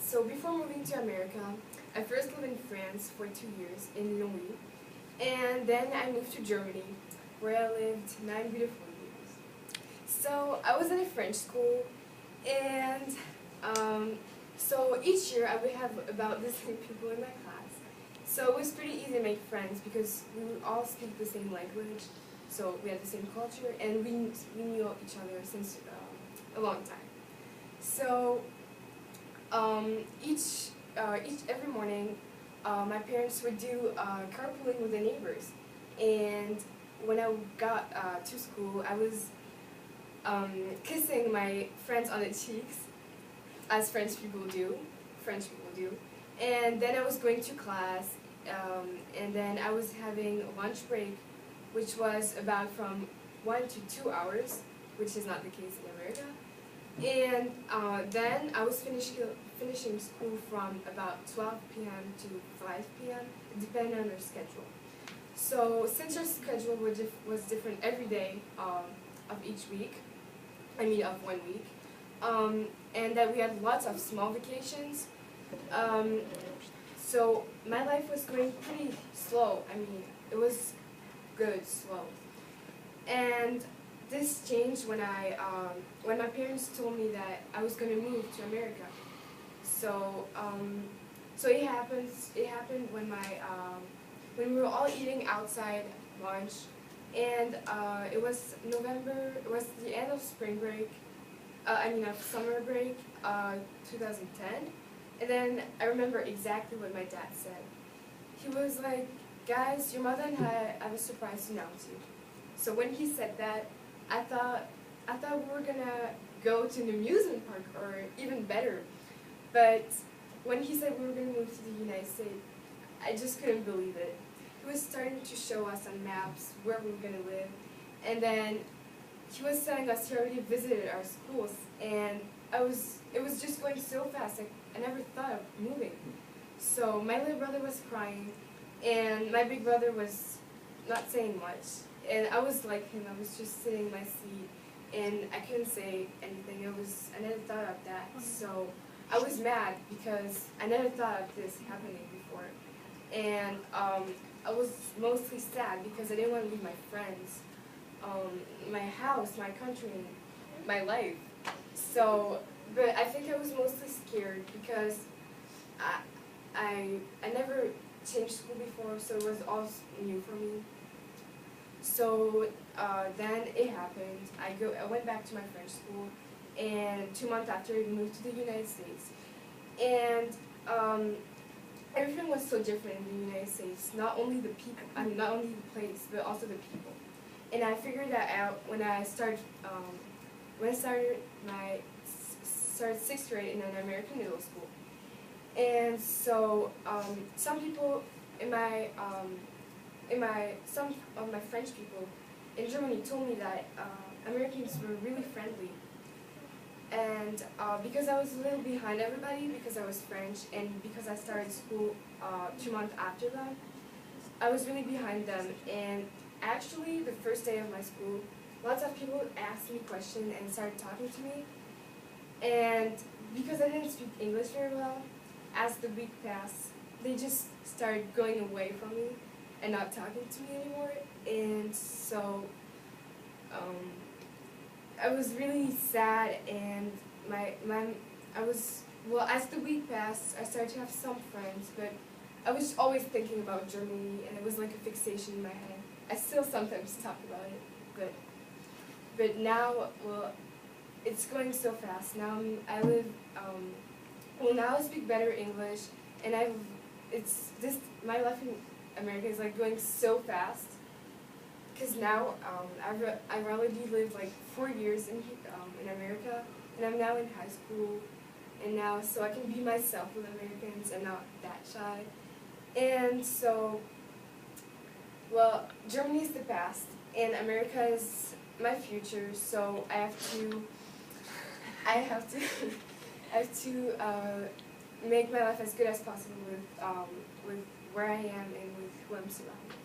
So before moving to America, I first lived in France for 2 years in Lyon, and then I moved to Germany, where I lived 9 beautiful years. So I was in a French school, and so each year I would have about the same people in my class. So it was pretty easy to make friends because we would all speak the same language, so we had the same culture, and we knew each other since a long time. So every morning, my parents would do carpooling with the neighbors, and when I got to school, I was kissing my friends on the cheeks, as French people do, and then I was going to class, and then I was having a lunch break, which was about from 1 to 2 hours, which is not the case in America. And then I was finishing school from about 12 p.m. to 5 p.m., depending on their schedule. So since our schedule was different every day of each week, of 1 week, and that we had lots of small vacations, so my life was going pretty slow. It was good, slow. And this changed when my parents told me that I was going to move to America. So it happened when we were all eating outside lunch, and it was November. It was the end of spring break. Of summer break, 2010. And then I remember exactly what my dad said. He was like, "Guys, your mother and I have a surprise to announce you." So when he said that, I thought we were gonna go to an amusement park, or even better. But when he said we were gonna move to the United States, I just couldn't believe it. He was starting to show us on maps where we were gonna live, and then he was telling us he already visited our schools, and it was just going so fast. I never thought of moving. So my little brother was crying, and my big brother was not saying much. And I was like him. I was just sitting in my seat, and I couldn't say anything. I never thought of that. So I was mad because I never thought of this happening before. And I was mostly sad because I didn't want to leave my friends, my house, my country, and my life. So, but I think I was mostly scared because I never changed school before, so it was all new for me. So then it happened. I went back to my French school, and 2 months after, I moved to the United States. And everything was so different in the United States. Not only the people, not only the place, but also the people. And I figured that out when I started started 6th grade in an American middle school. And so some people some of my French people in Germany told me that Americans were really friendly. And because I was a little behind everybody, because I was French, and because I started school 2 months after them, I was really behind them. And actually, the first day of my school, lots of people asked me questions and started talking to me. And because I didn't speak English very well, as the week passed, they just started going away from me and not talking to me anymore. And so I was really sad, and as the week passed, I started to have some friends, but I was always thinking about Germany, and it was like a fixation in my head. I still sometimes talk about it, but now, well, it's going so fast. Now now I speak better English, and my life in America is like going so fast. Because now I've already lived like 4 years in America, and I'm now in high school, and now so I can be myself with Americans and not that shy. And so, well, Germany is the past, and America is my future. So I have to make my life as good as possible with where I am and with who I'm surrounded.